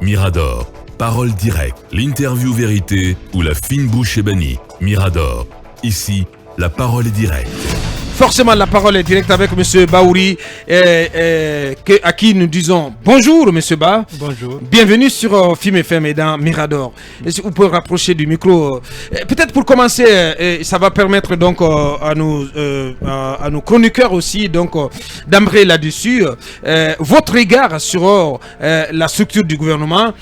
Mirador, parole directe, l'interview vérité ou la fine bouche ébanie. Mirador, ici, la parole est directe. Forcément, la parole est directe avec M. Baouri, à qui nous disons bonjour, M. Ba. Bonjour. Bienvenue sur Film FM et dans Mirador. Et si vous pouvez rapprocher du micro. Peut-être pour commencer, ça va permettre donc à nos chroniqueurs aussi d'embrayer là-dessus. Votre regard sur la structure du gouvernement.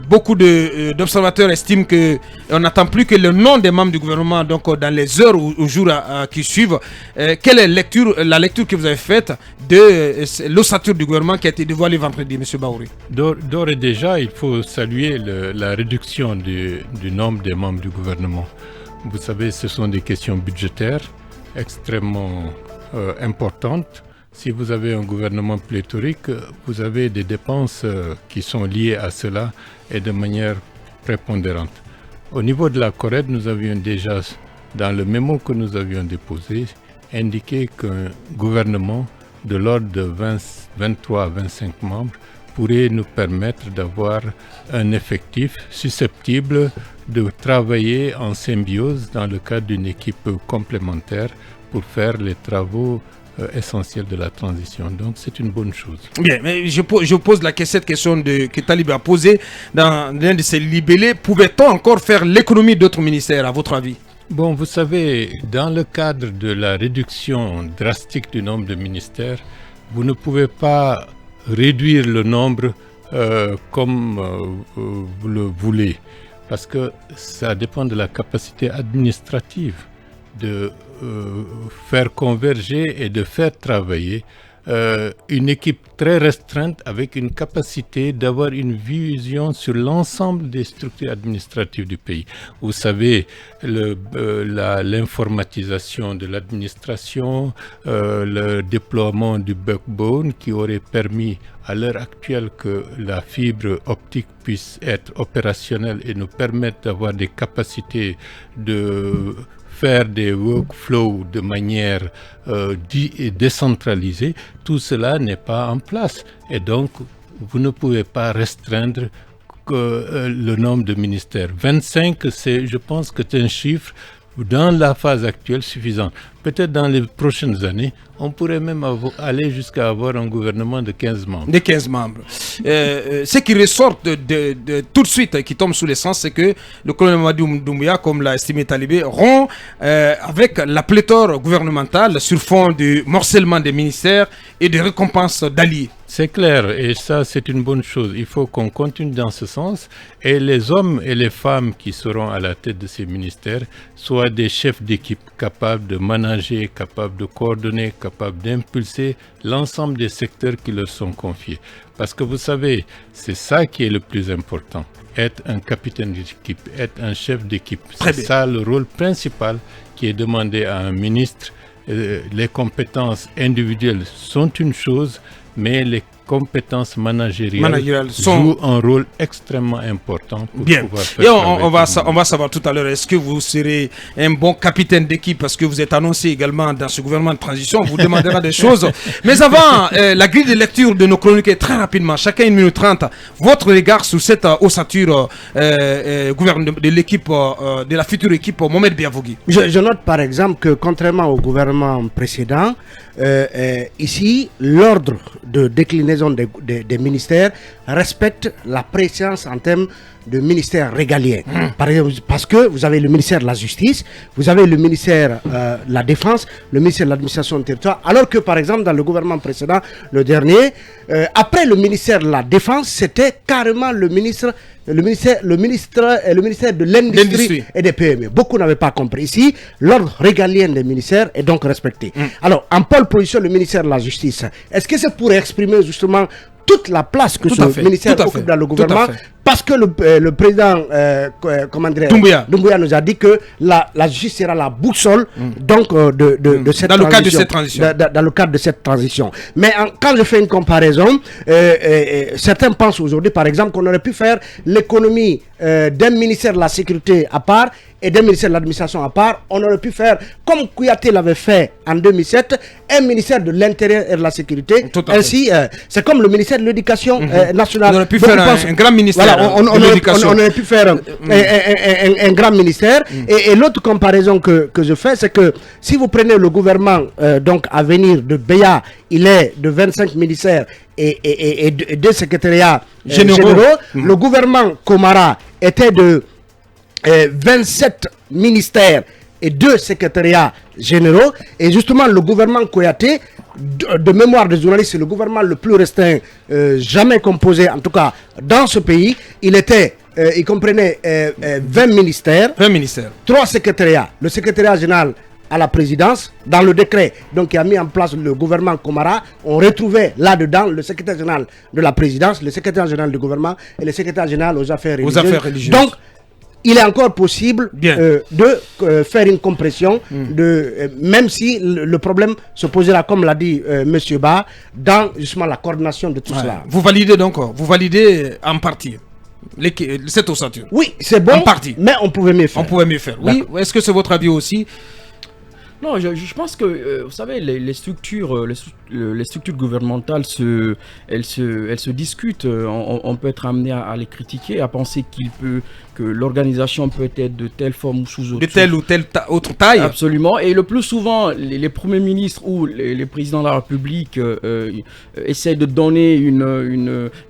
Beaucoup d'observateurs estiment qu'on n'attend plus que le nom des membres du gouvernement dans les heures ou jours qui suivent. Quelle est la lecture que vous avez faite de l'ossature du gouvernement qui a été dévoilée vendredi, M. Baouri? D'ores et déjà, il faut saluer la réduction du nombre des membres du gouvernement. Vous savez, ce sont des questions budgétaires extrêmement importantes. Si vous avez un gouvernement pléthorique, vous avez des dépenses qui sont liées à cela et de manière prépondérante. Au niveau de la CORED, nous avions déjà, dans le mémo que nous avions déposé, indiqué qu'un gouvernement de l'ordre de 23 à 25 membres pourrait nous permettre d'avoir un effectif susceptible de travailler en symbiose dans le cadre d'une équipe complémentaire pour faire les travaux essentiels de la transition. Donc c'est une bonne chose. Bien, mais je pose cette question que Talib a posée dans l'un de ses libellés. Pouvait-on encore faire l'économie d'autres ministères, à votre avis? Bon, vous savez, dans le cadre de la réduction drastique du nombre de ministères, vous ne pouvez pas réduire le nombre comme vous le voulez, parce que ça dépend de la capacité administrative de faire converger et de faire travailler une équipe très restreinte avec une capacité d'avoir une vision sur l'ensemble des structures administratives du pays. Vous savez, l'informatisation de l'administration, le déploiement du backbone qui aurait permis à l'heure actuelle que la fibre optique puisse être opérationnelle et nous permettre d'avoir des capacités de faire des workflows de manière décentralisée, tout cela n'est pas en place. Et donc, vous ne pouvez pas restreindre le nombre de ministères. 25, je pense que c'est un chiffre dans la phase actuelle suffisant. Peut-être dans les prochaines années, on pourrait même aller jusqu'à avoir un gouvernement de 15 membres. De 15 membres. Ce qui ressort de tout de suite, qui tombe sous l'essence, c'est que le colonel Mamadou Doumbouya, comme l'a estimé Talibé, rompt avec la pléthore gouvernementale sur fond du morcellement des ministères et des récompenses d'alliés. C'est clair, et ça c'est une bonne chose. Il faut qu'on continue dans ce sens, et les hommes et les femmes qui seront à la tête de ces ministères soient des chefs d'équipe capables de manager, capables de coordonner, capables d'impulser l'ensemble des secteurs qui leur sont confiés. Parce que vous savez, c'est ça qui est le plus important. Être un capitaine d'équipe, être un chef d'équipe. C'est ça le rôle principal qui est demandé à un ministre. Les compétences individuelles sont une chose, mais les compétences managériales jouent un rôle extrêmement important pour pouvoir faire. Et on va savoir tout à l'heure, est-ce que vous serez un bon capitaine d'équipe, parce que vous êtes annoncé également dans ce gouvernement de transition, on vous demandera des choses. Mais avant, la grille de lecture de nos chroniques, très rapidement, chacun 1 minute 30, votre regard sur cette ossature de l'équipe, de la future équipe Mohamed Biavogui. Je note par exemple que contrairement au gouvernement précédent, ici, l'ordre de déclinaison des ministères respecte la préséance en termes de ministères régaliens. Par exemple, parce que vous avez le ministère de la Justice, vous avez le ministère de la Défense, le ministère de l'Administration du territoire, alors que par exemple dans le gouvernement précédent, le dernier, après le ministère de la Défense, c'était carrément le ministère de l'Industrie et des PME. Beaucoup n'avaient pas compris. Ici, l'ordre régalien des ministères est donc respecté. Alors, en pole position, le ministère de la Justice, est-ce que c'est pour exprimer justement toute la place que ce ministère occupe dans le gouvernement? Parce que le président Doumbouya nous a dit que la justice sera la boussole donc, de cette dans transition. Dans le cadre de cette transition. Mais quand je fais une comparaison, certains pensent aujourd'hui, par exemple, qu'on aurait pu faire l'économie d'un ministère de la sécurité à part et d'un ministère de l'administration à part. On aurait pu faire, comme Kouyaté l'avait fait en 2007, un ministère de l'intérieur et de la sécurité. Ainsi, c'est comme le ministère de l'éducation nationale. On aurait pu faire un grand ministère de l'éducation. On aurait pu faire un grand ministère. Et l'autre comparaison que je fais, c'est que si vous prenez le gouvernement donc à venir de Beya, il est de 25 ministères et 2 secrétariats généraux. Le gouvernement Komara était de 27 ministères et 2 secrétariats généraux. Et justement, le gouvernement Kouyaté, de mémoire des journalistes, c'est le gouvernement le plus restreint jamais composé, en tout cas dans ce pays. Il comprenait 20 ministères, 3 secrétariats. Le secrétariat général à la présidence, dans le décret donc, qui a mis en place le gouvernement Komara, on retrouvait là-dedans le secrétaire général de la présidence, le secrétaire général du gouvernement et le secrétaire général aux affaires religieuses. Donc, il est encore possible de faire une compression, même si le problème se posera, comme l'a dit M. Ba, dans justement la coordination de tout cela. Vous validez donc, en partie cette ossature? Oui, c'est bon, en partie. Mais on pouvait mieux faire. Oui, est-ce que c'est votre avis aussi? Non, je pense que, vous savez, les structures gouvernementales, elles se discutent. On peut être amené à les critiquer, à penser que l'organisation peut être de telle forme ou sous autre. De telle ou telle autre taille. Absolument. Et le plus souvent, les premiers ministres ou les présidents de la République essaient de donner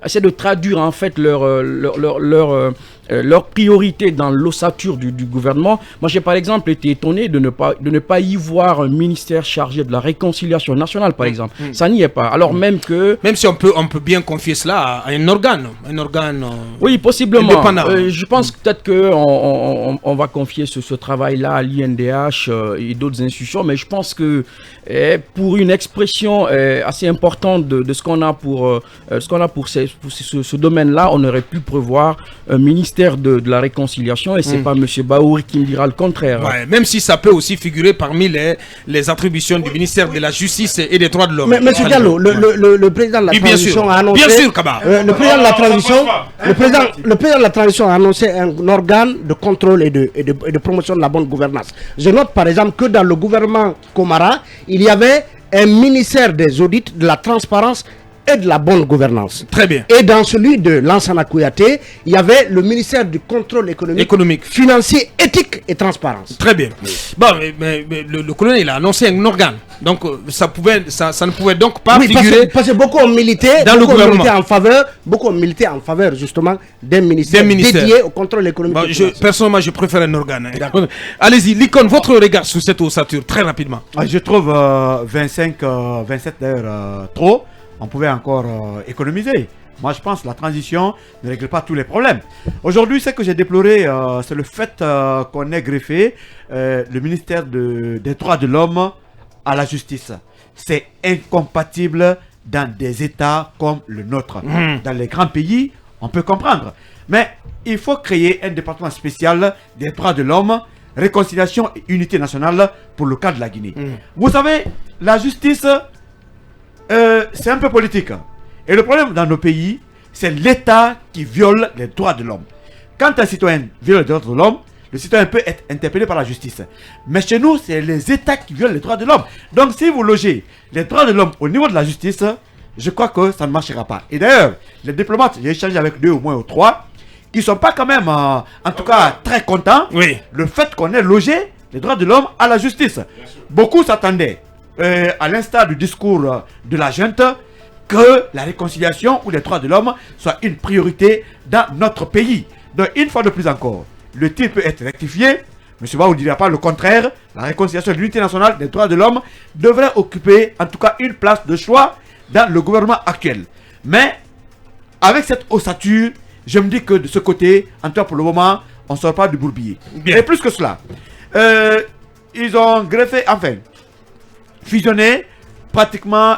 essaient de traduire en fait leur priorité dans l'ossature du gouvernement. Moi, j'ai par exemple été étonné de ne pas y voir un ministère chargé de la réconciliation nationale, par exemple. Ça n'y est pas. Alors même si on peut bien confier cela à un organe. Oui, possiblement. Je pense peut-être qu'on va confier ce travail-là à l'INDH et d'autres institutions, mais je pense que pour une expression assez importante de ce qu'on a pour ce domaine-là, on aurait pu prévoir un ministère de la réconciliation, et c'est pas M. Baouri qui me dira le contraire. Ouais, même si ça peut aussi figurer parmi les attributions du ministère de la Justice et des droits de l'homme. Mais M. Diallo, le président de la transition a annoncé... Bien sûr, Kaba. Le président de la transition a annoncé un organe de contrôle et de promotion de la bonne gouvernance. Je note par exemple que dans le gouvernement Komara, il y avait un ministère des audits, de la transparence et de la bonne gouvernance. Très bien. Et dans celui de Lansana Kouyaté, il y avait le ministère du contrôle économique, financier, éthique et transparence. Très bien. Bon, mais le colonel il a annoncé un organe. Donc ça ne pouvait donc pas figurer. Parce que beaucoup ont milité dans le gouvernement beaucoup ont milité en faveur justement d'un ministère dédié au contrôle économique. Bon, personnellement, je préfère un organe. Allez-y, Likon, votre regard sur cette ossature, très rapidement. Je trouve 27 d'ailleurs trop. On pouvait encore économiser. Moi, je pense que la transition ne règle pas tous les problèmes. Aujourd'hui, ce que j'ai déploré, c'est le fait qu'on ait greffé le ministère des droits de l'homme à la justice. C'est incompatible dans des États comme le nôtre. Dans les grands pays, on peut comprendre. Mais il faut créer un département spécial des droits de l'homme, réconciliation et unité nationale pour le cas de la Guinée. Vous savez, la justice... c'est un peu politique. Et le problème dans nos pays, c'est l'État qui viole les droits de l'homme. Quand un citoyen viole les droits de l'homme, le citoyen peut être interpellé par la justice. Mais chez nous, c'est les États qui violent les droits de l'homme. Donc si vous logez les droits de l'homme au niveau de la justice, je crois que ça ne marchera pas. Et d'ailleurs, les diplomates, j'ai échangé avec 2 au moins ou 3, ils ne sont pas quand même, en tout cas, très contents. Oui. Le fait qu'on ait logé les droits de l'homme à la justice. Beaucoup s'attendaient. À l'instar du discours de la junte, que la réconciliation ou les droits de l'homme soient une priorité dans notre pays. Donc une fois de plus encore, le tir peut être rectifié. M. Ba ne dira pas le contraire. La réconciliation de l'unité nationale des droits de l'homme devrait occuper en tout cas une place de choix dans le gouvernement actuel. Mais avec cette ossature, je me dis que de ce côté, en tout cas pour le moment, on ne sort pas du bourbier. Bien. Et plus que cela, ils ont greffé, enfin, fusionné pratiquement,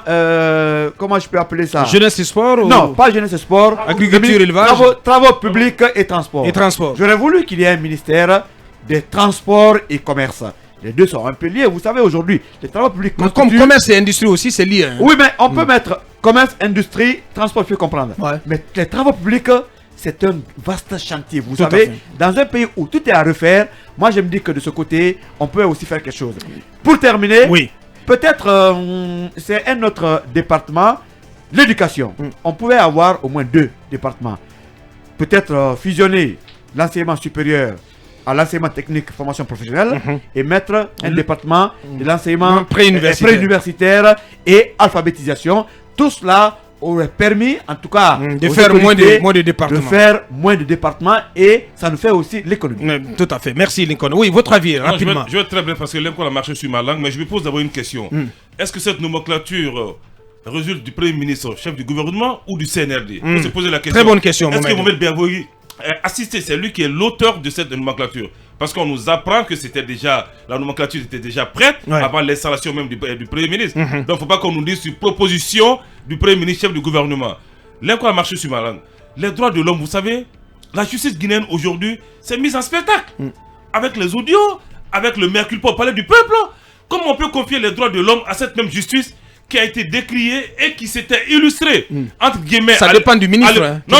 comment je peux appeler ça? Jeunesse et sport ou... Non, pas jeunesse et sport. Agriculture, élevage. Travaux publics et transports. J'aurais voulu qu'il y ait un ministère des transports et commerce. Les deux sont un peu liés. Vous savez, aujourd'hui, les travaux publics... Comme commerce et industrie aussi, c'est lié. Hein. Oui, mais on peut mettre commerce, industrie, transport, il faut comprendre. Ouais. Mais les travaux publics, c'est un vaste chantier. Vous savez, dans un pays où tout est à refaire, moi je me dis que de ce côté, on peut aussi faire quelque chose. Pour terminer, peut-être c'est un autre département, l'éducation. On pouvait avoir au moins 2 départements. Peut-être fusionner l'enseignement supérieur à l'enseignement technique, formation professionnelle, et mettre un département de l'enseignement préuniversitaire et alphabétisation. Tout cela aurait permis, en tout cas, de faire moins de départements. De faire moins de départements, et ça nous fait aussi l'économie. Tout à fait. Merci Lincoln. Oui, votre avis, rapidement. Je vais très bien parce que Lincoln a marché sur ma langue, mais je me pose d'abord une question. Est-ce que cette nomenclature résulte du Premier ministre, chef du gouvernement, ou du CNRD? On se poser la question. Très bonne question. Est-ce que Mohamed Beavogi assisté, c'est lui qui est l'auteur de cette nomenclature? Parce qu'on nous apprend que la nomenclature était déjà prête avant l'installation même du Premier ministre. Donc il ne faut pas qu'on nous dise sur proposition du Premier ministre, chef du gouvernement. L'inco a marché sur ma langue. Les droits de l'homme, vous savez, la justice guinéenne aujourd'hui, c'est mise en spectacle. Avec les audios, avec le mea culpa au palais du peuple. Comment on peut confier les droits de l'homme à cette même justice qui a été décriée et qui s'était illustrée, entre guillemets... Ça dépend du ministre. Non.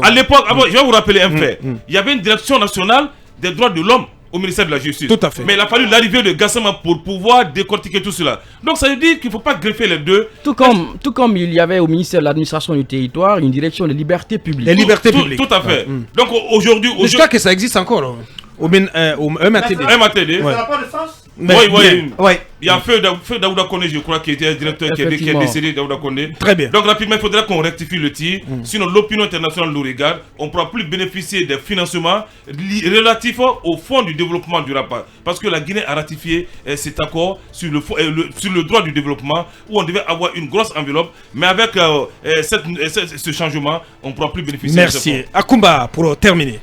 À l'époque, je vais vous rappeler un fait. Il y avait une direction nationale des droits de l'homme au ministère de la Justice. Tout à fait. Mais il a fallu l'arrivée de Gassama pour pouvoir décortiquer tout cela. Donc ça veut dire qu'il ne faut pas greffer les deux. Tout comme il y avait au ministère de l'administration du territoire une direction de liberté publique. Les libertés publiques. Tout à fait. Donc aujourd'hui... Je crois que ça existe encore. Au MATD. MATD. Ça n'a pas de sens. Oui. Il y a Feu Daouda Kone, je crois, qui était directeur, qui est décédé, Daouda Kone. Très bien. Donc rapidement, il faudra qu'on rectifie le tir. Sinon, l'opinion internationale nous regarde. On ne pourra plus bénéficier des financements relatifs au fonds du développement durable. Parce que la Guinée a ratifié cet accord sur le droit du développement, où on devait avoir une grosse enveloppe. Mais avec ce changement, on ne pourra plus bénéficier de ce fonds. Merci. Akumba, pour terminer.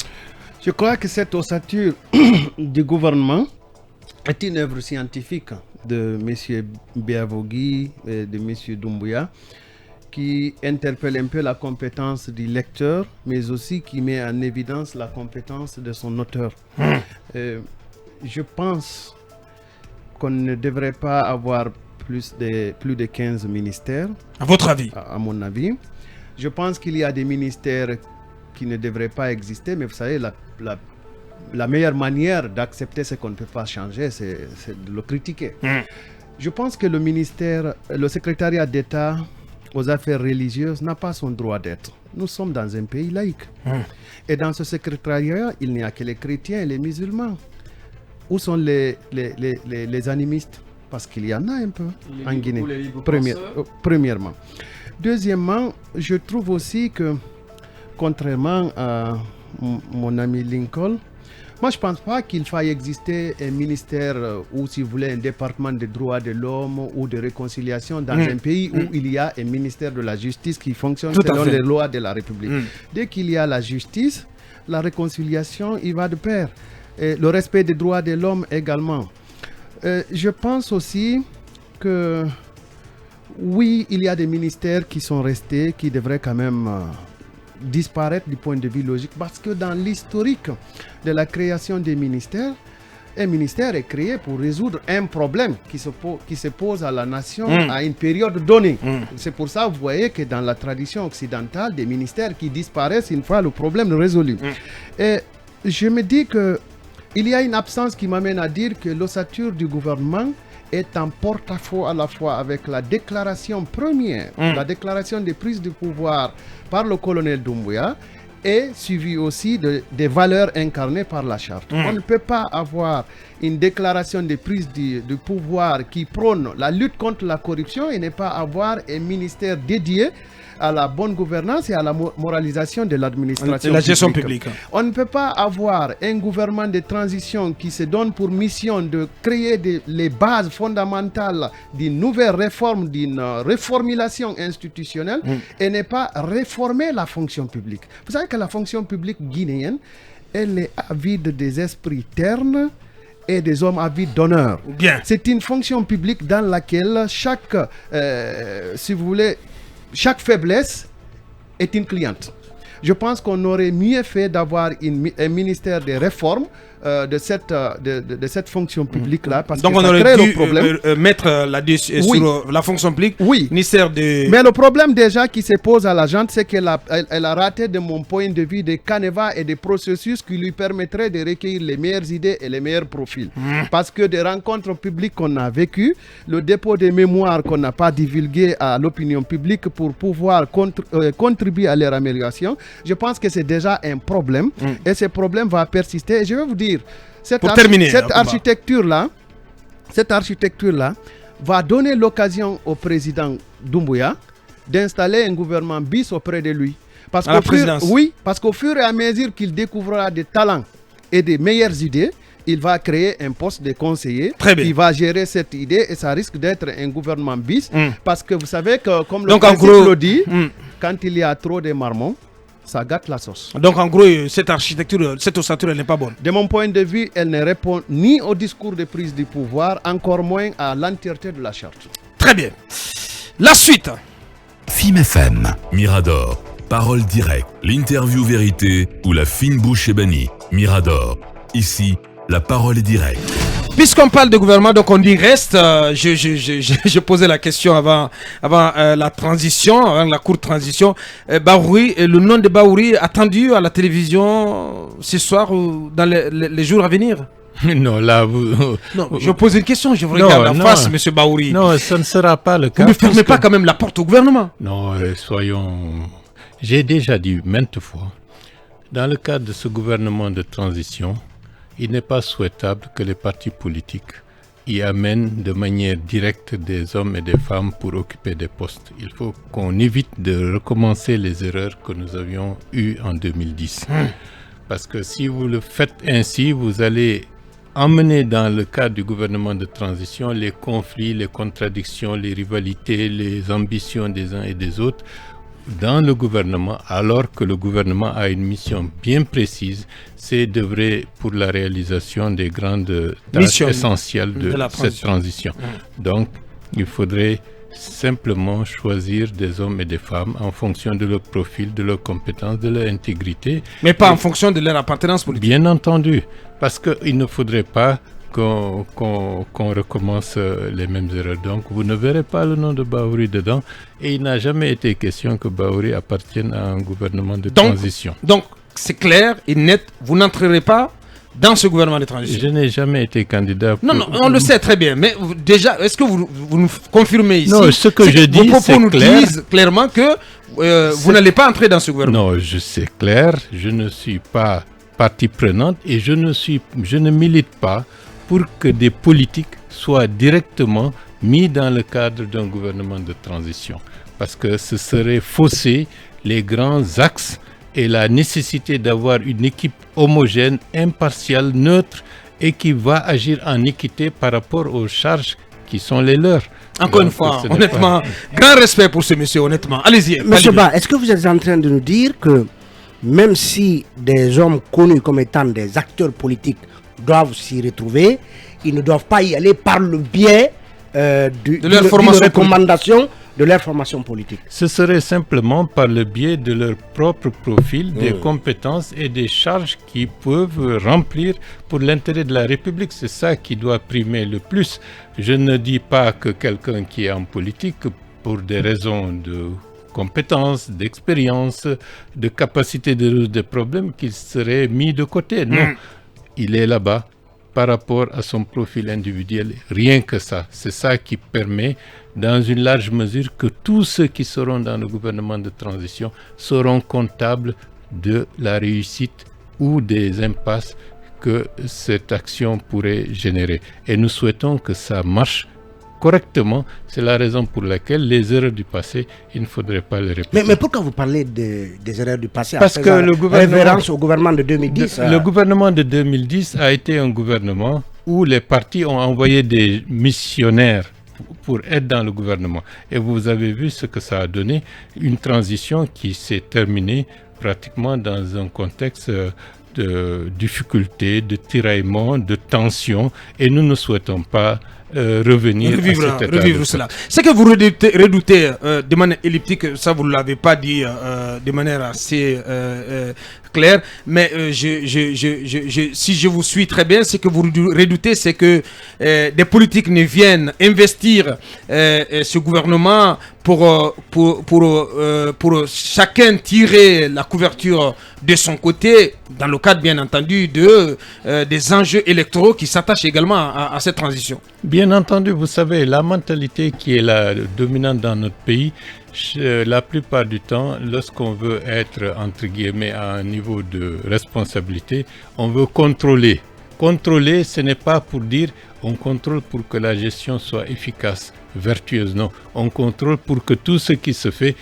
Je crois que cette ossature du gouvernement est une œuvre scientifique de M. Beavogi et de M. Doumbouya qui interpelle un peu la compétence du lecteur, mais aussi qui met en évidence la compétence de son auteur. Je pense qu'on ne devrait pas avoir plus de 15 ministères. À votre avis? À mon avis. Je pense qu'il y a des ministères qui ne devraient pas exister, mais vous savez, la meilleure manière d'accepter ce qu'on ne peut pas changer, c'est de le critiquer. Je pense que le secrétariat d'État aux affaires religieuses n'a pas son droit d'être. Nous sommes dans un pays laïque. Et dans ce secrétariat, il n'y a que les chrétiens et les musulmans. Où sont les animistes? Parce qu'il y en a un peu en Guinée, premièrement. Deuxièmement, je trouve aussi que, contrairement à mon ami Lincoln, moi je ne pense pas qu'il faille exister un ministère ou, si vous voulez, un département des droits de l'homme ou de réconciliation dans un pays où il y a un ministère de la justice qui fonctionne selon les lois de la République. Dès qu'il y a la justice, la réconciliation, il va de pair. Et le respect des droits de l'homme également. Je pense aussi que oui, il y a des ministères qui sont restés, qui devraient quand même disparaître du point de vue logique, parce que dans l'historique de la création des ministères, un ministère est créé pour résoudre un problème qui se pose à la nation à une période donnée. C'est pour ça que vous voyez que dans la tradition occidentale, des ministères qui disparaissent une fois le problème résolu. Et je me dis que il y a une absence qui m'amène à dire que l'ossature du gouvernement est en porte-à-faux à la fois avec la déclaration première, la déclaration de prise de pouvoir par le colonel Doumbouya, et suivi aussi des valeurs incarnées par la charte. On ne peut pas avoir une déclaration de prise de pouvoir qui prône la lutte contre la corruption et ne pas avoir un ministère dédié à la bonne gouvernance et à la moralisation de l'administration. La gestion publique. On ne peut pas avoir un gouvernement de transition qui se donne pour mission de créer les bases fondamentales d'une nouvelle réforme, d'une réformulation institutionnelle et ne pas réformer la fonction publique. Vous savez que la fonction publique guinéenne, elle est avide des esprits ternes et des hommes avides d'honneur. C'est une fonction publique dans laquelle chaque, si vous voulez, chaque faiblesse est une cliente. Je pense qu'on aurait mieux fait d'avoir un ministère de réforme de cette fonction publique-là. Donc on aurait dû mettre sur la fonction publique, ministère de... Mais le problème déjà qui se pose à l'agente, c'est qu'elle a raté, de mon point de vue, des canevas et des processus qui lui permettraient de recueillir les meilleures idées et les meilleurs profils. Parce que des rencontres publiques qu'on a vécues, le dépôt des mémoires qu'on n'a pas divulgué à l'opinion publique pour pouvoir contribuer à leur amélioration, je pense que c'est déjà un problème. Et ce problème va persister. Et je vais vous dire, cette architecture-là va donner l'occasion au président Doumbouya d'installer un gouvernement bis auprès de lui. Parce qu'au fur et à mesure qu'il découvrira des talents et des meilleures idées, il va créer un poste de conseiller qui va gérer cette idée et ça risque d'être un gouvernement bis. Parce que vous savez que, comme le principe le dit, quand il y a trop de marmons, ça gâte la sauce. Donc en gros, cette architecture, cette ossature, elle n'est pas bonne. De mon point de vue, elle ne répond ni au discours de prise du pouvoir, encore moins à l'entièreté de la charte. Très bien. La suite. FIM FM, Mirador, Parole directe, l'interview vérité ou la fine bouche Chebani, Mirador. Ici, la parole est directe. Puisqu'on parle de gouvernement, donc on dit reste. Je posais la question avant la transition, avant la courte transition. Bahouri, le nom de Bahouri attendu à la télévision ce soir ou dans les jours à venir? Non, là, je pose une question, je vous regarde en face, M. Bahouri. Non, ça ne sera pas le cas. Vous ne fermez pas quand même la porte au gouvernement? Non, j'ai déjà dit maintes fois, dans le cadre de ce gouvernement de transition, il n'est pas souhaitable que les partis politiques y amènent de manière directe des hommes et des femmes pour occuper des postes. Il faut qu'on évite de recommencer les erreurs que nous avions eues en 2010. Parce que si vous le faites ainsi, vous allez emmener dans le cadre du gouvernement de transition les conflits, les contradictions, les rivalités, les ambitions des uns et des autres dans le gouvernement, alors que le gouvernement a une mission bien précise, c'est d'œuvrer pour la réalisation des grandes tâches essentielles de cette transition. Donc, il faudrait simplement choisir des hommes et des femmes en fonction de leur profil, de leurs compétences, de leur intégrité. Mais pas en fonction de leur appartenance politique. Bien entendu, parce qu'il ne faudrait pas qu'on recommence les mêmes erreurs. Donc, vous ne verrez pas le nom de Bahouri dedans. Et il n'a jamais été question que Bahouri appartienne à un gouvernement de transition. Donc, c'est clair et net, vous n'entrerez pas dans ce gouvernement de transition. Je n'ai jamais été candidat. Non, on le sait très bien. Mais déjà, est-ce que vous nous confirmez ici? Non, ce que je dis, c'est clair. Vos propos nous disent clairement que vous n'allez pas entrer dans ce gouvernement. Non, c'est clair. Je ne suis pas partie prenante et je ne milite pas pour que des politiques soient directement mis dans le cadre d'un gouvernement de transition. Parce que ce serait fausser les grands axes et la nécessité d'avoir une équipe homogène, impartiale, neutre et qui va agir en équité par rapport aux charges qui sont les leurs. Encore une fois, honnêtement, grand respect pour ce monsieur, honnêtement. Allez-y. Monsieur Ba, est-ce que vous êtes en train de nous dire que même si des hommes connus comme étant des acteurs politiques doivent s'y retrouver, ils ne doivent pas y aller par le biais de leur recommandation de leur formation politique? Ce serait simplement par le biais de leur propre profil, des compétences et des charges qu'ils peuvent remplir pour l'intérêt de la République. C'est ça qui doit primer le plus. Je ne dis pas que quelqu'un qui est en politique, pour des raisons de compétences, d'expérience, de capacité de résoudre des problèmes, qu'il serait mis de côté. Non, il est là-bas par rapport à son profil individuel. Rien que ça. C'est ça qui permet, dans une large mesure, que tous ceux qui seront dans le gouvernement de transition seront comptables de la réussite ou des impasses que cette action pourrait générer. Et nous souhaitons que ça marche correctement. C'est la raison pour laquelle les erreurs du passé, il ne faudrait pas les répéter. Mais pourquoi vous parlez des erreurs du passé? Parce que le référence au gouvernement de 2010. Le gouvernement de 2010 a été un gouvernement où les partis ont envoyé des missionnaires pour être dans le gouvernement. Et vous avez vu ce que ça a donné, une transition qui s'est terminée pratiquement dans un contexte de difficultés, de tiraillements, de tensions. Et nous ne souhaitons pas revenir à revivre cela. Ce que vous redoutez de manière elliptique, ça vous ne l'avez pas dit de manière assez claire, mais si je vous suis très bien, ce que vous redoutez, c'est que des politiques ne viennent investir ce gouvernement pour chacun tirer la couverture de son côté, dans le cadre bien entendu des enjeux électoraux qui s'attachent également à cette transition. Bien entendu, vous savez, la mentalité qui est la dominante dans notre pays, la plupart du temps, lorsqu'on veut être, entre guillemets, à un niveau de responsabilité, on veut contrôler. Contrôler, ce n'est pas pour dire on contrôle pour que la gestion soit efficace, vertueuse, non. On contrôle pour que tout ce qui se fait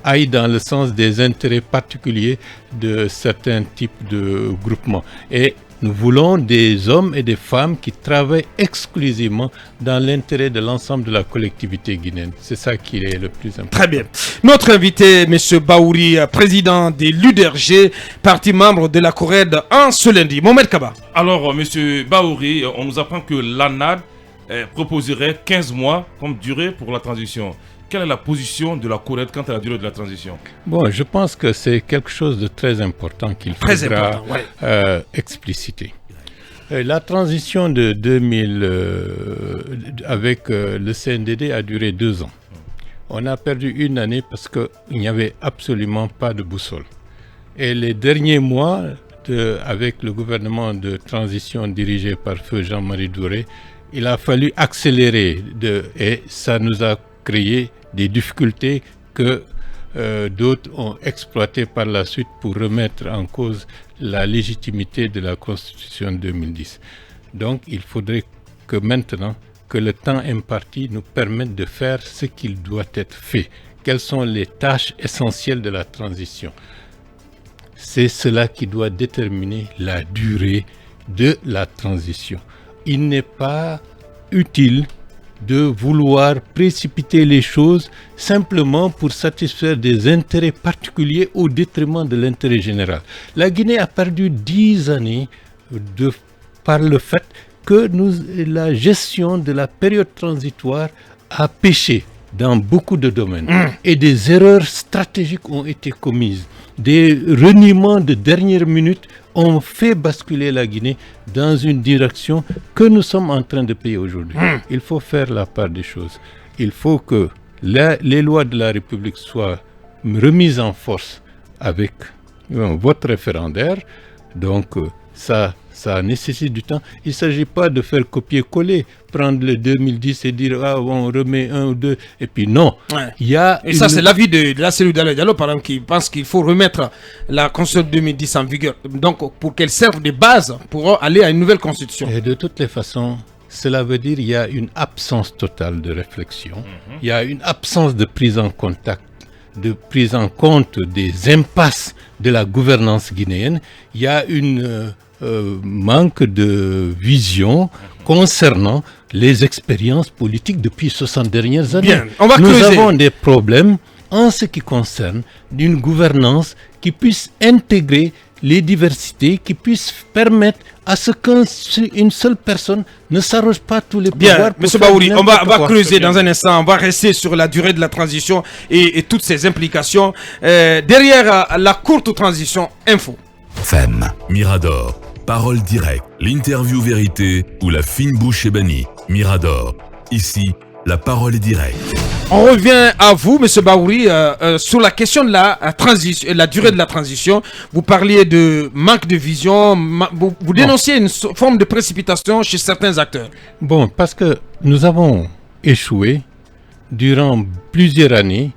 aille dans le sens des intérêts particuliers de certains types de groupements. Et nous voulons des hommes et des femmes qui travaillent exclusivement dans l'intérêt de l'ensemble de la collectivité guinéenne. C'est ça qui est le plus important. Très bien. Notre invité, M. Baouri, président des l'UDRG, parti membre de la CORED en ce lundi. Mohamed Kaba. Alors, M. Baouri, on nous apprend que l'ANAD proposerait 15 mois comme durée pour la transition. Quelle est la position de la CORED quant à la durée de la transition? Bon, je pense que c'est quelque chose de très important qu'il faudra expliciter. La transition de 2000 avec le CNDD a duré 2 ans. On a perdu 1 année parce qu'il n'y avait absolument pas de boussole. Et les derniers mois, avec le gouvernement de transition dirigé par feu Jean-Marie Douré, il a fallu accélérer et ça nous a créé des difficultés que d'autres ont exploitées par la suite pour remettre en cause la légitimité de la Constitution de 2010. Donc il faudrait que maintenant, que le temps imparti nous permette de faire ce qu'il doit être fait. Quelles sont les tâches essentielles de la transition? C'est cela qui doit déterminer la durée de la transition. Il n'est pas utile de vouloir précipiter les choses simplement pour satisfaire des intérêts particuliers au détriment de l'intérêt général. La Guinée a perdu 10 années par le fait que la gestion de la période transitoire a péché dans beaucoup de domaines et des erreurs stratégiques ont été commises. Des reniements de dernière minute ont fait basculer la Guinée dans une direction que nous sommes en train de payer aujourd'hui. Il faut faire la part des choses. Il faut que les lois de la République soient remises en force avec un vote référendaire. Donc ça nécessite du temps. Il ne s'agit pas de faire copier-coller, prendre le 2010 et dire on remet 1 ou 2, et puis non. Et ça, c'est l'avis de la cellule Diallo, par exemple, qui pense qu'il faut remettre la Constitution 2010 en vigueur, donc pour qu'elle serve de base pour aller à une nouvelle Constitution. Et de toutes les façons, cela veut dire qu'il y a une absence totale de réflexion, il y a une absence de prise en compte des impasses de la gouvernance guinéenne, il y a une manque de vision concernant les expériences politiques depuis 60 dernières années. Bien, on va Nous creuser. avons des problèmes en ce qui concerne d'une gouvernance qui puisse intégrer les diversités, qui puisse permettre à ce qu'une seule personne ne s'arroge pas tous les pouvoirs. Bien, M. Baouri, on va creuser dans un instant, on va rester sur la durée de la transition et toutes ses implications. Derrière la courte transition, info. FM, Mirador, Parole directe, l'interview vérité ou la fine bouche ébanie. Mirador, ici, la parole est directe. On revient à vous, M. Baouri, sur la question de la transition, la durée de la transition. Vous parliez de manque de vision, vous dénonciez une forme de précipitation chez certains acteurs. Bon, parce que nous avons échoué durant plusieurs années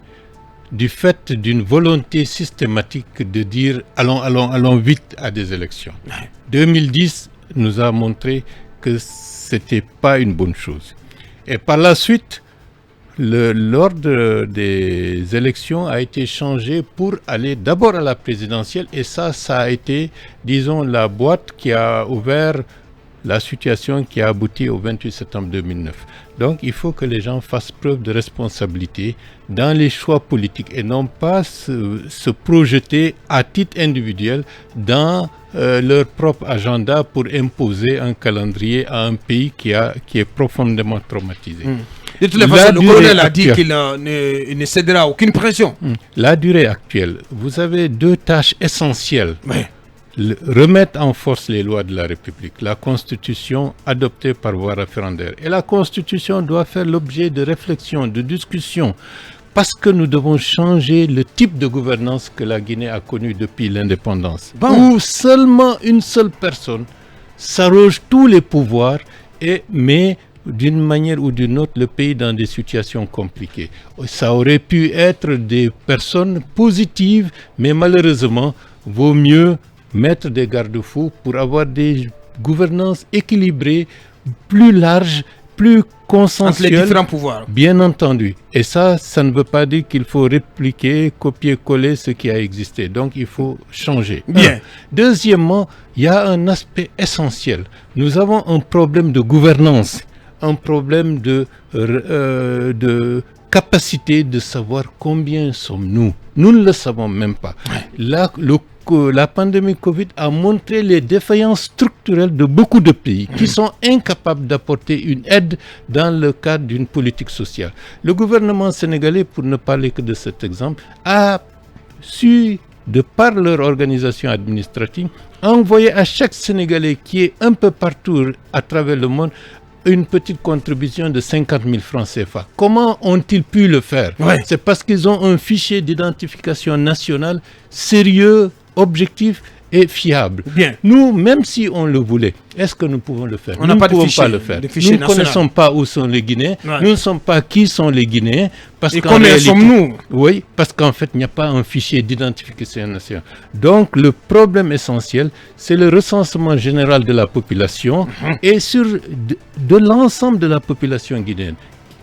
du fait d'une volonté systématique de dire allons vite à des élections. 2010 nous a montré que c'était pas une bonne chose. Et par la suite, l'ordre des élections a été changé pour aller d'abord à la présidentielle et ça a été, disons, la boîte qui a ouvert la situation qui a abouti au 28 septembre 2009. Donc il faut que les gens fassent preuve de responsabilité dans les choix politiques et non pas se projeter à titre individuel dans leur propre agenda pour imposer un calendrier à un pays qui est profondément traumatisé. De toutes les façons, le colonel a dit qu'il ne cédera à aucune pression. La durée actuelle, vous avez 2 tâches essentielles. Oui. Remettre en force les lois de la République, la Constitution adoptée par voie référendaire. Et la Constitution doit faire l'objet de réflexion, de discussion, parce que nous devons changer le type de gouvernance que la Guinée a connu depuis l'indépendance. Où seulement une seule personne s'arroge tous les pouvoirs et met d'une manière ou d'une autre le pays dans des situations compliquées. Ça aurait pu être des personnes positives, mais malheureusement, vaut mieux mettre des garde-fous pour avoir des gouvernances équilibrées, plus larges, plus consensuelles. Entre les différents pouvoirs. Bien entendu. Et ça ne veut pas dire qu'il faut répliquer, copier-coller ce qui a existé. Donc il faut changer. Bien. Deuxièmement, il y a un aspect essentiel. Nous avons un problème de gouvernance, un problème de capacité de savoir combien sommes-nous. Nous ne le savons même pas. La pandémie Covid a montré les défaillances structurelles de beaucoup de pays qui sont incapables d'apporter une aide dans le cadre d'une politique sociale. Le gouvernement sénégalais, pour ne parler que de cet exemple, a su, de par leur organisation administrative, envoyer à chaque Sénégalais qui est un peu partout à travers le monde une petite contribution de 50 000 francs CFA. Comment ont-ils pu le faire? C'est parce qu'ils ont un fichier d'identification national sérieux, objectif et fiable. Bien. Nous, même si on le voulait, est-ce que nous pouvons le faire? On n'a pas de fichier, pas le faire. Nous ne connaissons pas où sont les Guinéens. Nous ne savons pas qui sont les Guinéens. Et combien sommes-nous? Oui, parce qu'en fait, il n'y a pas un fichier d'identification nationale. Donc, le problème essentiel, c'est le recensement général de la population et de l'ensemble de la population guinéenne,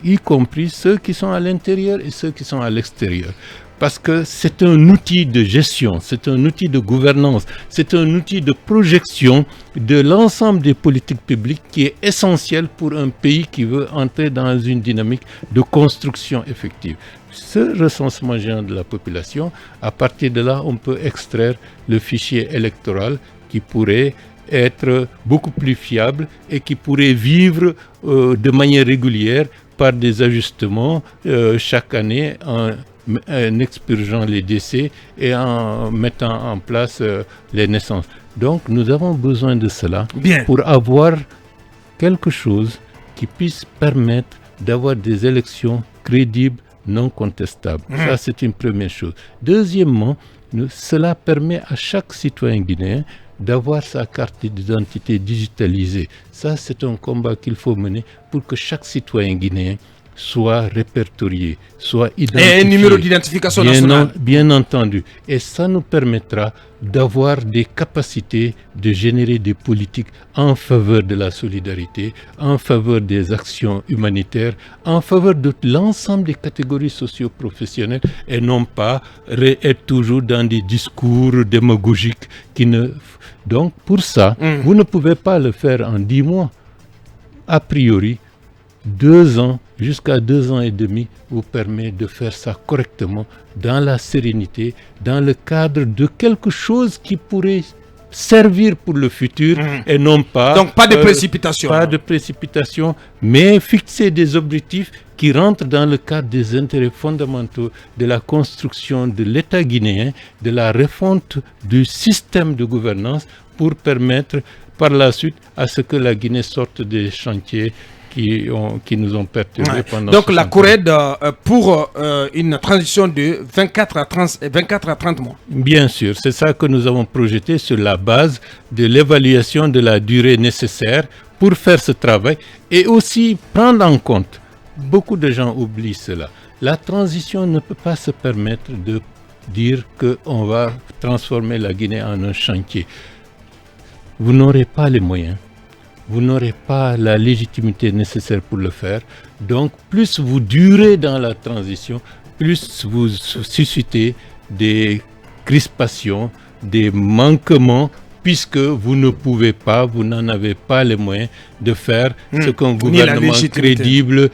y compris ceux qui sont à l'intérieur et ceux qui sont à l'extérieur. Parce que c'est un outil de gestion, c'est un outil de gouvernance, c'est un outil de projection de l'ensemble des politiques publiques qui est essentiel pour un pays qui veut entrer dans une dynamique de construction effective. Ce recensement général de la population, à partir de là, on peut extraire le fichier électoral qui pourrait être beaucoup plus fiable et qui pourrait vivre de manière régulière par des ajustements chaque année en expurgeant les décès et en mettant en place les naissances. Donc nous avons besoin de cela pour avoir quelque chose qui puisse permettre d'avoir des élections crédibles, non contestables. Ça, c'est une première chose. Deuxièmement, cela permet à chaque citoyen guinéen d'avoir sa carte d'identité digitalisée. Ça, c'est un combat qu'il faut mener pour que chaque citoyen guinéen soit répertorié, soit identifié. Et un numéro d'identification nationale. Bien entendu. Et ça nous permettra d'avoir des capacités de générer des politiques en faveur de la solidarité, en faveur des actions humanitaires, en faveur de l'ensemble des catégories socio-professionnelles et non pas être toujours dans des discours démagogiques qui ne... Donc pour ça, vous ne pouvez pas le faire en 10 mois. A priori, 2 ans, jusqu'à 2 ans et demi, vous permet de faire ça correctement, dans la sérénité, dans le cadre de quelque chose qui pourrait servir pour le futur et non pas... Donc pas de précipitation. Pas de précipitation, mais fixer des objectifs qui rentrent dans le cadre des intérêts fondamentaux de la construction de l'État guinéen, de la refonte du système de gouvernance pour permettre par la suite à ce que la Guinée sorte des chantiers qui nous ont perturbés pendant... Donc la CORED pour une transition de 24 à 30 mois. Bien sûr, c'est ça que nous avons projeté sur la base de l'évaluation de la durée nécessaire pour faire ce travail et aussi prendre en compte, beaucoup de gens oublient cela, la transition ne peut pas se permettre de dire qu'on va transformer la Guinée en un chantier. Vous n'aurez pas les moyens. Vous n'aurez pas la légitimité nécessaire pour le faire. Donc, plus vous durez dans la transition, plus vous suscitez des crispations, des manquements, puisque vous ne pouvez pas, vous n'en avez pas les moyens de faire ce qu'un gouvernement crédible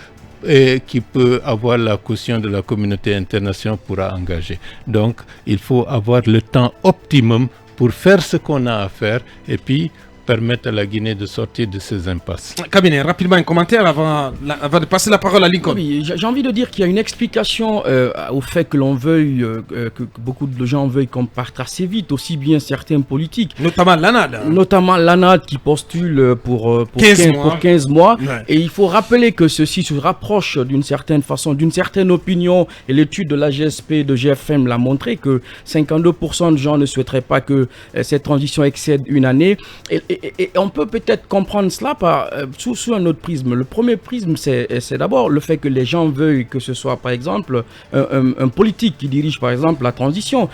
et qui peut avoir la caution de la communauté internationale pourra engager. Donc, il faut avoir le temps optimum pour faire ce qu'on a à faire et puis permettre à la Guinée de sortir de ces impasses. Cabinet, rapidement un commentaire avant de passer la parole à Lincoln. Oui, j'ai envie de dire qu'il y a une explication au fait que l'on veuille, que beaucoup de gens veuillent qu'on parte assez vite, aussi bien certains politiques. Notamment l'ANAD. Notamment l'ANAD qui postule pour 15 mois. Ouais. Et il faut rappeler que ceci se rapproche d'une certaine façon, d'une certaine opinion. Et l'étude de la GSP de GFM l'a montré que 52% de gens ne souhaiteraient pas que cette transition excède une année. Et on peut peut-être comprendre cela sous un autre prisme. Le premier prisme, c'est d'abord le fait que les gens veuillent que ce soit, par exemple, un politique qui dirige, par exemple, la transition.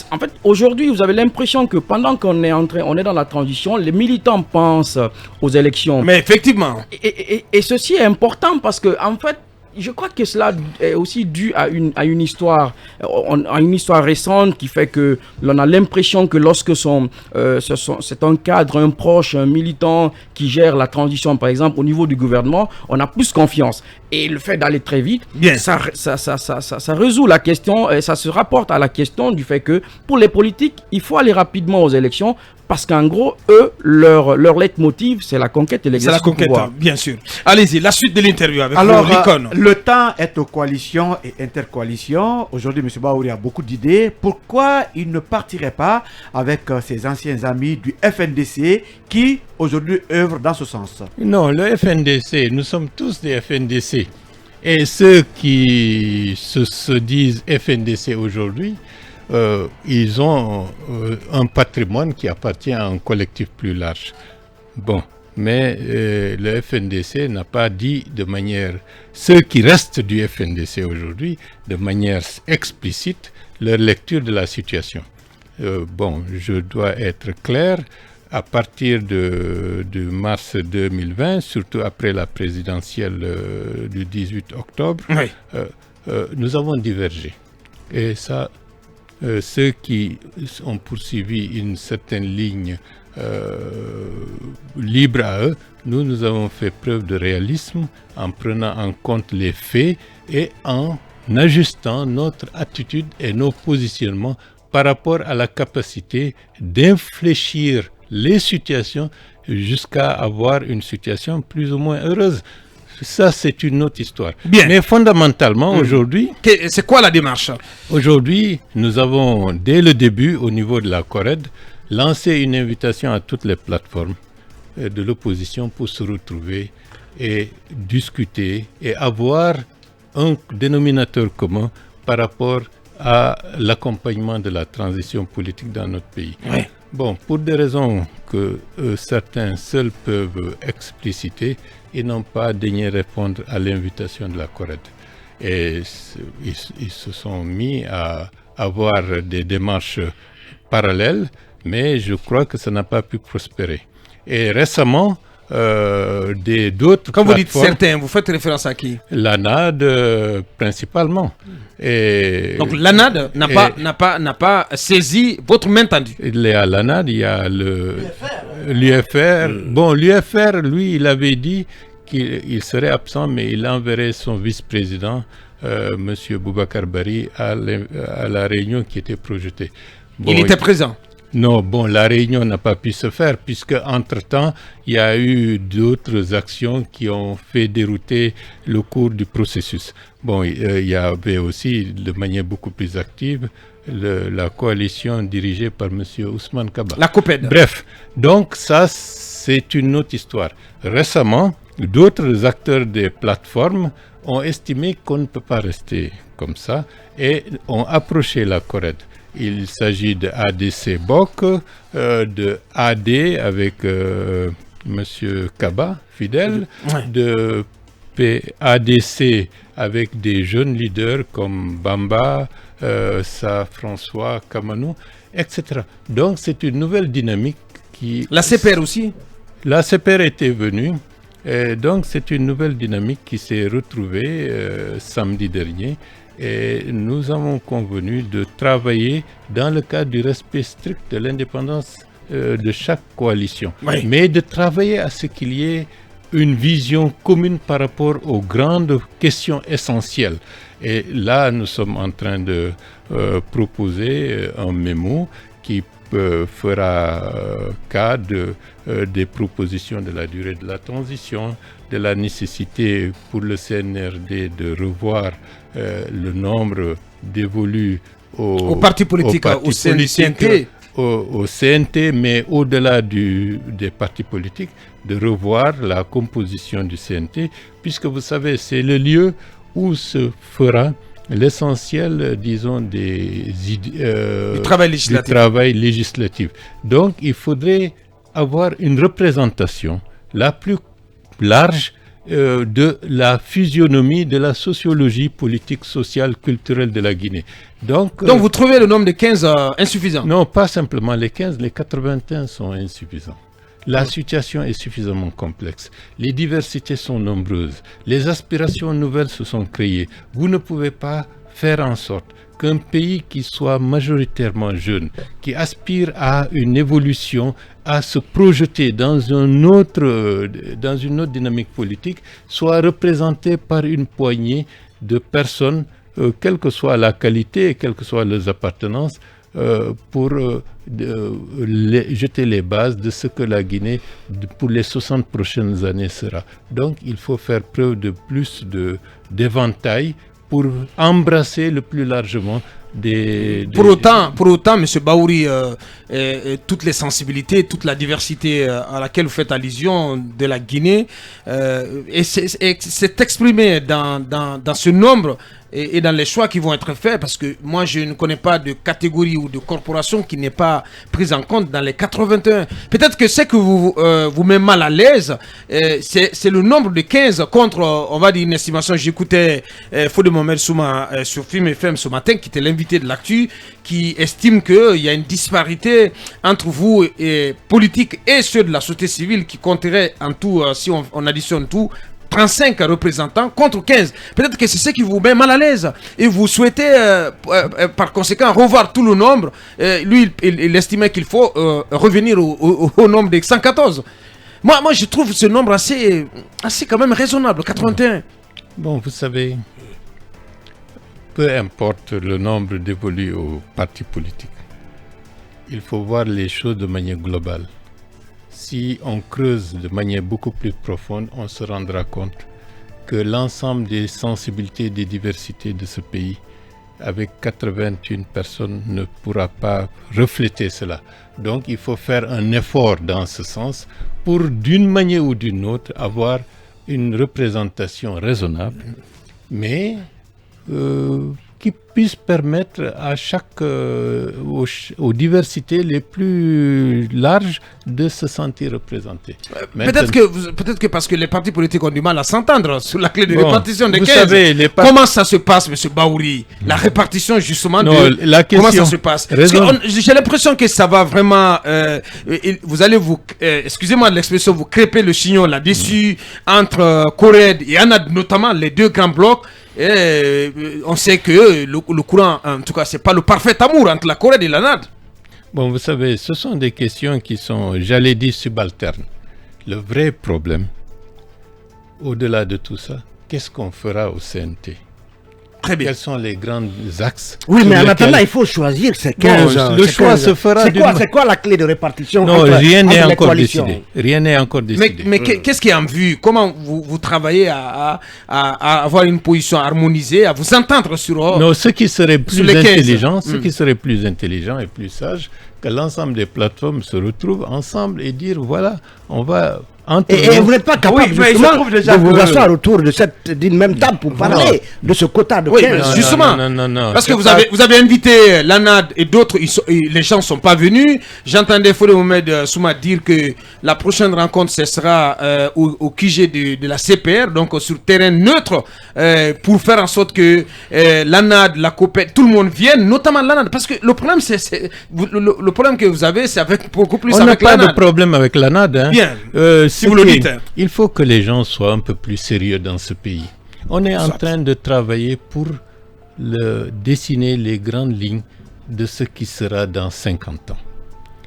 En fait, aujourd'hui, vous avez l'impression que pendant qu'on est on est dans la transition, les militants pensent aux élections. Mais effectivement. Et ceci est important parce que, en fait, je crois que cela est aussi dû à une histoire récente qui fait que l'on a l'impression que lorsque c'est un cadre, un proche, un militant qui gère la transition, par exemple, au niveau du gouvernement, on a plus confiance. Et le fait d'aller très vite, ça résout la question et ça se rapporte à la question du fait que pour les politiques, il faut aller rapidement aux élections. Parce qu'en gros, eux, leur leitmotiv, c'est la conquête et l'exercice du pouvoir. Bien sûr. Allez-y, la suite de l'interview avec Lincoln. Le temps est aux coalitions et intercoalitions. Aujourd'hui, M. Bahouri a beaucoup d'idées. Pourquoi il ne partirait pas avec ses anciens amis du FNDC qui, aujourd'hui, œuvrent dans ce sens? Non, le FNDC, nous sommes tous des FNDC. Et ceux qui se disent FNDC aujourd'hui, ils ont un patrimoine qui appartient à un collectif plus large. Bon, mais le FNDC n'a pas dit de manière... Ceux qui restent du FNDC aujourd'hui, de manière explicite, leur lecture de la situation. Bon, je dois être clair, à partir de mars 2020, surtout après la présidentielle du 18 octobre, oui. Nous avons divergé. Et ça... ceux qui ont poursuivi une certaine ligne libre à eux, nous avons fait preuve de réalisme en prenant en compte les faits et en ajustant notre attitude et nos positionnements par rapport à la capacité d'infléchir les situations jusqu'à avoir une situation plus ou moins heureuse. Ça, c'est une autre histoire. Bien. Mais fondamentalement, aujourd'hui... C'est quoi la démarche? Aujourd'hui, nous avons, dès le début, au niveau de la CORED, lancé une invitation à toutes les plateformes de l'opposition pour se retrouver et discuter et avoir un dénominateur commun par rapport à l'accompagnement de la transition politique dans notre pays. Oui. Bon, pour des raisons que certains seuls peuvent expliciter, ils n'ont pas daigné répondre à l'invitation de la CORED. Et ils se sont mis à avoir des démarches parallèles, mais je crois que ça n'a pas pu prospérer. Et récemment, d'autres Quand vous dites certains, vous faites référence à qui? L'ANAD principalement. Et donc l'ANAD n'a pas saisi votre main tendue. Il y a l'ANAD, il y a l'UFR. Bon, l'UFR, lui, il avait dit qu'il serait absent, mais il enverrait son vice-président, M. Boubacar Bari, à la réunion qui était projetée. Bon, il était présent? Non, bon, la réunion n'a pas pu se faire puisque, entre-temps, il y a eu d'autres actions qui ont fait dérouter le cours du processus. Bon, il y avait aussi, de manière beaucoup plus active, la coalition dirigée par M. Ousmane Kaba. La COPED. Bref, donc ça, c'est une autre histoire. Récemment, d'autres acteurs des plateformes ont estimé qu'on ne peut pas rester comme ça et ont approché la CORED. Il s'agit de ADC BOC, de AD avec M. Kaba, fidèle, de ADC avec des jeunes leaders comme Bamba, François Kamanou, etc. Donc c'est une nouvelle dynamique qui... La CPR aussi? La CPR était venue, et donc c'est une nouvelle dynamique qui s'est retrouvée samedi dernier. Et nous avons convenu de travailler dans le cadre du respect strict de l'indépendance de chaque coalition, oui. Mais de travailler à ce qu'il y ait une vision commune par rapport aux grandes questions essentielles. Et là, nous sommes en train de proposer un mémo qui fera cas des propositions de la durée de la transition, de la nécessité pour le CNRD de revoir le nombre dévolus aux partis politiques, au CNT, mais au-delà des partis politiques, de revoir la composition du CNT, puisque vous savez, c'est le lieu où se fera l'essentiel, disons, du travail législatif. Donc, il faudrait avoir une représentation la plus large de la physionomie de la sociologie politique, sociale, culturelle de la Guinée. Donc vous trouvez le nombre de 15 insuffisant? Non, pas simplement les 15, les 81 sont insuffisants. La situation est suffisamment complexe. Les diversités sont nombreuses. Les aspirations nouvelles se sont créées. Vous ne pouvez pas faire en sorte qu'un pays qui soit majoritairement jeune, qui aspire à une évolution, à se projeter dans une autre dynamique politique, soit représenté par une poignée de personnes, quelle que soit la qualité et quelles que soient leurs appartenances, pour jeter les bases de ce que la Guinée, pour les 60 prochaines années, sera. Donc, il faut faire preuve de plus d'éventail pour embrasser le plus largement Pour autant, M. Bahouri, toutes les sensibilités, toute la diversité à laquelle vous faites allusion de la Guinée, c'est exprimé dans ce nombre et dans les choix qui vont être faits, parce que moi je ne connais pas de catégorie ou de corporation qui n'est pas prise en compte dans les 81. Peut-être que ce que vous met mal à l'aise, c'est le nombre de 15 contre, on va dire, une estimation. J'écoutais Fodé Mohamed Souma sur Film FM ce matin, qui était l'invité de l'actu, qui estime qu'il y a une disparité entre vous et politique et ceux de la société civile, qui compterait en tout, si on additionne tout, 35 représentants contre 15. Peut-être que c'est ce qui vous met mal à l'aise. Et vous souhaitez, par conséquent, revoir tout le nombre. Lui, il estimait qu'il faut revenir au nombre de 114. Moi, je trouve ce nombre assez quand même raisonnable, 81. Bon, vous savez, peu importe le nombre dévolus aux partis politiques, il faut voir les choses de manière globale. Si on creuse de manière beaucoup plus profonde, on se rendra compte que l'ensemble des sensibilités et des diversités de ce pays, avec 81 personnes, ne pourra pas refléter cela. Donc il faut faire un effort dans ce sens pour, d'une manière ou d'une autre, avoir une représentation raisonnable, mais qui puisse permettre à aux diversités les plus larges de se sentir représentées. Peut-être que parce que les partis politiques ont du mal à s'entendre sur la clé de répartition des 15. Comment ça se passe, M. Bahouri? La répartition, justement, comment ça se passe? J'ai l'impression que ça va vraiment... vous allez excusez-moi de l'expression, vous crêpez le chignon là-dessus, entre Cored et Anad, notamment les deux grands blocs. Et on sait que le courant, en tout cas, c'est pas le parfait amour entre la Corée et la NAD. Bon, vous savez, ce sont des questions qui sont, j'allais dire, subalternes. Le vrai problème, au-delà de tout ça, qu'est-ce qu'on fera au CNT? Très bien. Quels sont les grands axes? Oui, mais en attendant, il faut choisir ces 15. Bon, le choix se fera. C'est quoi la clé de répartition? Non, rien n'est encore décidé. Rien n'est encore décidé. Mais qu'est-ce qui est en vue? Comment vous travaillez à avoir une position harmonisée, à vous entendre sur... Non, ce qui serait plus intelligent, qui serait plus intelligent et plus sage, que l'ensemble des plateformes se retrouvent ensemble et dire, voilà, on va... Et vous n'êtes pas capable de vous asseoir autour d'une même table pour parler de ce quota de 15. Justement, parce que vous avez invité l'ANAD et d'autres, les gens ne sont pas venus. J'entendais Fodé Mohamed Souma dire que la prochaine rencontre, ce sera au QG de la CPR, donc sur terrain neutre, pour faire en sorte que l'ANAD, la COPED, tout le monde vienne, notamment l'ANAD. Parce que le problème, le problème que vous avez, c'est avec beaucoup plus avec l'ANAD. On n'a pas de problème avec l'ANAD. Hein. Bien. Si vous le dites. Il faut que les gens soient un peu plus sérieux dans ce pays. On est en train de travailler pour dessiner les grandes lignes de ce qui sera dans 50 ans.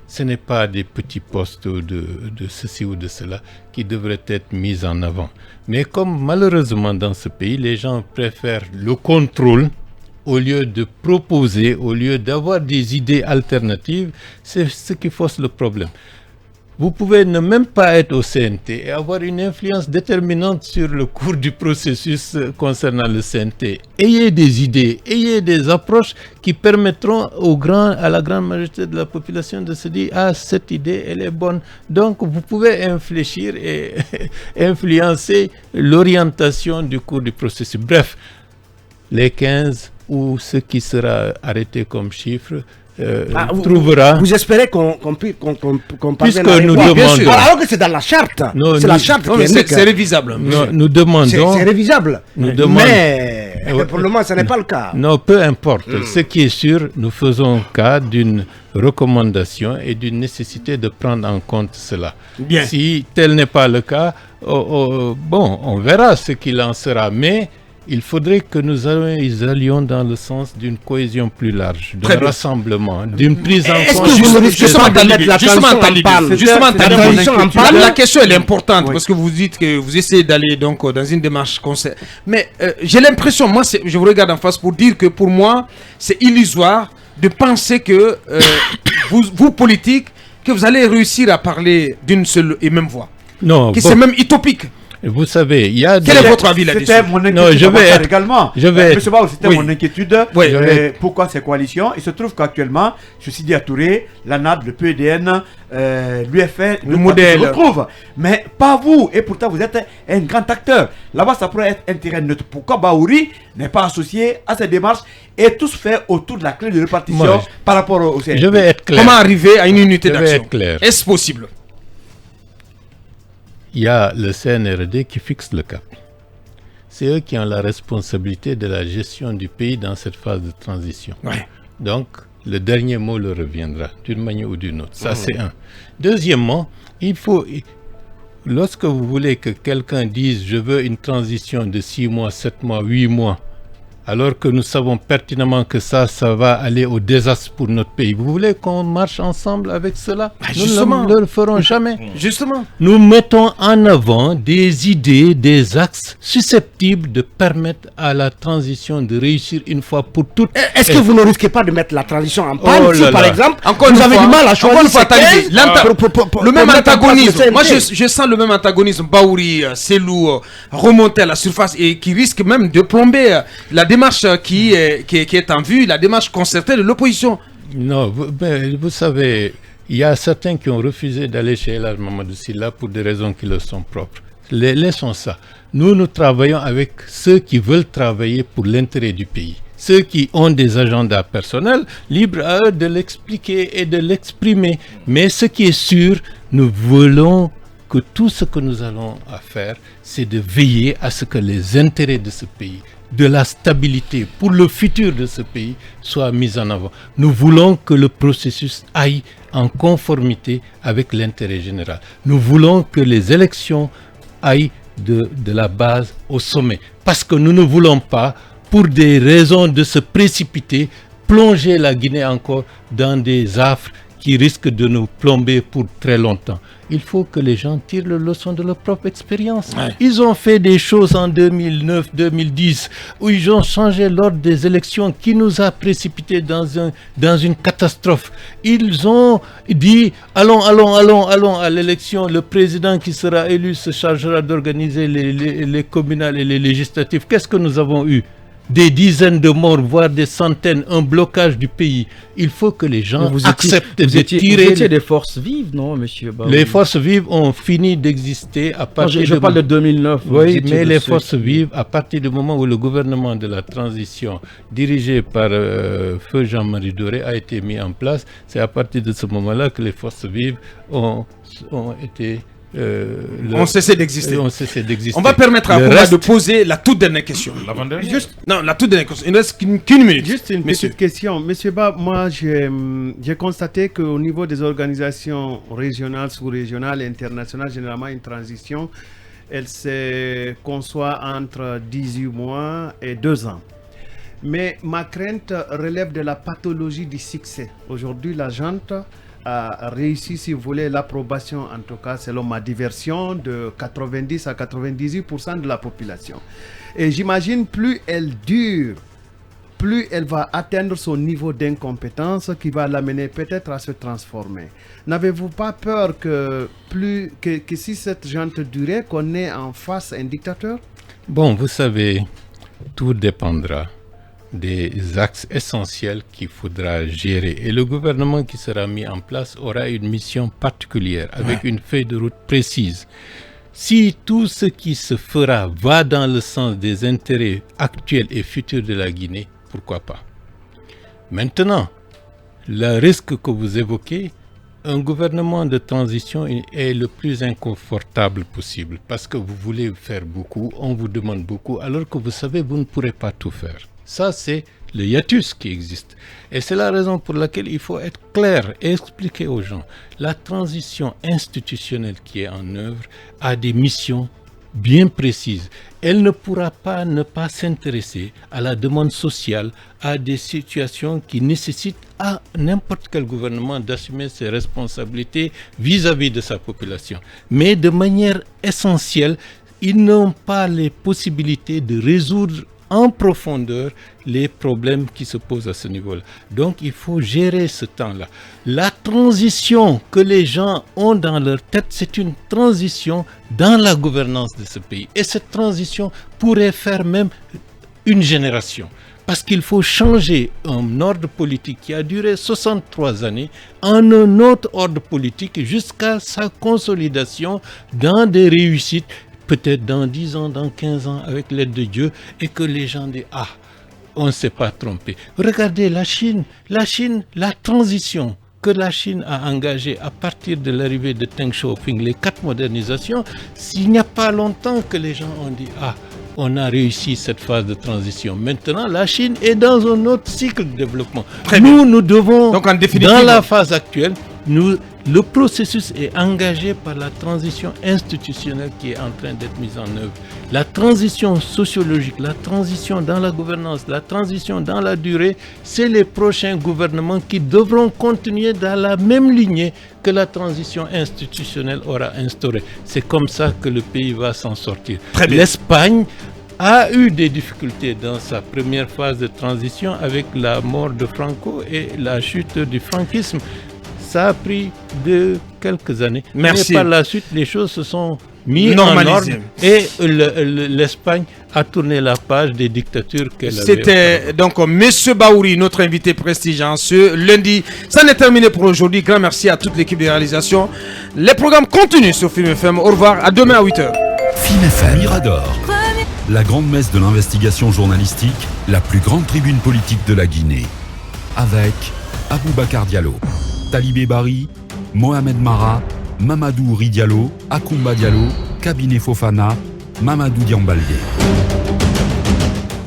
Ce n'est pas des petits postes de ceci ou de cela qui devraient être mis en avant. Mais comme malheureusement dans ce pays, les gens préfèrent le contrôle au lieu de proposer, au lieu d'avoir des idées alternatives, c'est ce qui fausse le problème. Vous pouvez ne même pas être au CNT et avoir une influence déterminante sur le cours du processus concernant le CNT. Ayez des idées, ayez des approches qui permettront à la grande majorité de la population de se dire « Ah, cette idée, elle est bonne ». Donc, vous pouvez infléchir et influencer l'orientation du cours du processus. Bref, les 15 ou ce qui sera arrêté comme chiffre, trouvera. Vous espérez qu'on parle puisque nous demandons. Alors que c'est dans la charte. C'est la charte qui est c'est révisable. Nous demandons. C'est révisable. Mais pour le moment, ce n'est pas le cas. Non, peu importe. Ce qui est sûr, nous faisons cas d'une recommandation et d'une nécessité de prendre en compte cela. Bien. Si tel n'est pas le cas, on verra ce qu'il en sera. Mais il faudrait que nous allions dans le sens d'une cohésion plus large, d'un rassemblement, d'une prise en compte. La question elle est importante parce que vous dites que vous essayez d'aller donc dans une démarche conseil. Mais j'ai l'impression, moi je vous regarde en face pour dire que pour moi c'est illusoire de penser que vous politiques, que vous allez réussir à parler d'une seule et même voix. Non, que c'est même utopique. Vous savez, il y a. Quel est votre avis là-dessus? C'était mon inquiétude. Non, je vais être également. C'était mon inquiétude. Oui. Pourquoi ces coalitions? Il se trouve qu'actuellement, je suis dit à Touré, la NAD, le PEDN, l'UFR, le modèle se retrouvent. Mais pas vous. Et pourtant, vous êtes un grand acteur. Là-bas, ça pourrait être un terrain neutre. Pourquoi Bahouri n'est pas associé à cette démarche et tout se fait autour de la clé de répartition par rapport au CNP? Je vais être clair. Comment arriver à une unité d'action? Je vais être clair. Est-ce possible? Il y a le CNRD qui fixe le cap. C'est eux qui ont la responsabilité de la gestion du pays dans cette phase de transition. Ouais. Donc, le dernier mot leur reviendra, d'une manière ou d'une autre. Ça, c'est un. Deuxièmement, lorsque vous voulez que quelqu'un dise « je veux une transition de 6 mois, 7 mois, 8 mois », alors que nous savons pertinemment que ça va aller au désastre pour notre pays. Vous voulez qu'on marche ensemble avec cela? Nous ne le ferons jamais. Justement. Nous mettons en avant des idées, des axes susceptibles de permettre à la transition de réussir une fois pour toutes. Est-ce que vous ne risquez pas de mettre la transition en panne si, par exemple, vous avez du mal à choisir le même antagonisme? Moi, je sens le même antagonisme. Bahouri, Selou, remonter à la surface et qui risque même de plomber la démarche qui est en vue, la démarche concertée de l'opposition. Non, vous savez, il y a certains qui ont refusé d'aller chez El Hadj Mamadou Sylla pour des raisons qui leur sont propres. Laissons ça. Nous travaillons avec ceux qui veulent travailler pour l'intérêt du pays. Ceux qui ont des agendas personnels, libres à eux de l'expliquer et de l'exprimer. Mais ce qui est sûr, nous voulons que tout ce que nous allons faire, c'est de veiller à ce que les intérêts de ce pays, de la stabilité pour le futur de ce pays soit mis en avant. Nous voulons que le processus aille en conformité avec l'intérêt général. Nous voulons que les élections aillent de la base au sommet. Parce que nous ne voulons pas, pour des raisons de se précipiter, plonger la Guinée encore dans des affres qui risquent de nous plomber pour très longtemps. Il faut que les gens tirent les leçons de leur propre expérience. Ouais. Ils ont fait des choses en 2009-2010 où ils ont changé l'ordre des élections qui nous a précipités dans une catastrophe. Ils ont dit allons à l'élection. Le président qui sera élu se chargera d'organiser les communales et les législatives. Qu'est-ce que nous avons eu? Des dizaines de morts, voire des centaines, un blocage du pays. Il faut que les gens acceptent de tirer. Vous étiez des forces vives, non, monsieur Bahouri? Les forces vives ont fini d'exister à partir je parle de 2009. Oui, mais les forces vives, à partir du moment où le gouvernement de la transition, dirigé par Feu Jean-Marie Doré, a été mis en place, c'est à partir de ce moment-là que les forces vives ont été... on cessait d'exister. On va permettre à Kouma de poser la toute dernière question. La toute dernière question. Il ne reste qu'une minute. Juste une petite question. Monsieur Ba, moi j'ai constaté qu'au niveau des organisations régionales, sous-régionales et internationales, généralement une transition, elle se conçoit entre 18 mois et 2 ans. Mais ma crainte relève de la pathologie du succès. Aujourd'hui, la junte a réussi, si vous voulez, l'approbation, en tout cas selon ma diversion, de 90 à 98% de la population. Et j'imagine plus elle dure, plus elle va atteindre son niveau d'incompétence qui va l'amener peut-être à se transformer. N'avez-vous pas peur que si cette jante durait, qu'on ait en face un dictateur? Bon, vous savez, tout dépendra des axes essentiels qu'il faudra gérer. Et le gouvernement qui sera mis en place aura une mission particulière, avec une feuille de route précise. Si tout ce qui se fera va dans le sens des intérêts actuels et futurs de la Guinée, pourquoi pas? Maintenant, le risque que vous évoquez, un gouvernement de transition est le plus inconfortable possible parce que vous voulez faire beaucoup, on vous demande beaucoup, alors que vous savez, vous ne pourrez pas tout faire. Ça, c'est le hiatus qui existe. Et c'est la raison pour laquelle il faut être clair et expliquer aux gens. La transition institutionnelle qui est en œuvre a des missions bien précises. Elle ne pourra pas ne pas s'intéresser à la demande sociale, à des situations qui nécessitent à n'importe quel gouvernement d'assumer ses responsabilités vis-à-vis de sa population. Mais de manière essentielle, ils n'ont pas les possibilités de résoudre en profondeur les problèmes qui se posent à ce niveau-là. Donc, il faut gérer ce temps-là. La transition que les gens ont dans leur tête, c'est une transition dans la gouvernance de ce pays. Et cette transition pourrait faire même une génération. Parce qu'il faut changer un ordre politique qui a duré 63 années en un autre ordre politique jusqu'à sa consolidation dans des réussites, peut-être dans 10 ans, dans 15 ans, avec l'aide de Dieu, et que les gens disent « Ah, on ne s'est pas trompé ». Regardez la Chine, la transition que la Chine a engagée à partir de l'arrivée de Deng Xiaoping, les 4 modernisations, s'il n'y a pas longtemps que les gens ont dit « Ah, on a réussi cette phase de transition ». Maintenant, la Chine est dans un autre cycle de développement. Nous devons, donc, dans la phase actuelle, le processus est engagé par la transition institutionnelle qui est en train d'être mise en œuvre. La transition sociologique, la transition dans la gouvernance, la transition dans la durée, c'est les prochains gouvernements qui devront continuer dans la même lignée que la transition institutionnelle aura instaurée. C'est comme ça que le pays va s'en sortir. L'Espagne a eu des difficultés dans sa première phase de transition avec la mort de Franco et la chute du franquisme. Ça a pris quelques années. Merci. Mais par la suite, les choses se sont mises en ordre et l'Espagne a tourné la page des dictatures qu'elle avait. C'était donc M. Baouri, notre invité prestigieux ce lundi. Ça n'est terminé pour aujourd'hui. Grand merci à toute l'équipe de réalisation. Les programmes continuent sur Film FM. Au revoir, à demain à 8h. Film FM, Mirador, la grande messe de l'investigation journalistique, la plus grande tribune politique de la Guinée. Avec Aboubacar Diallo, Talibé Bari, Mohamed Mara, Mamadou Ri Diallo, Akoumba Diallo, Kabinet Fofana, Mamadou Diambaldé.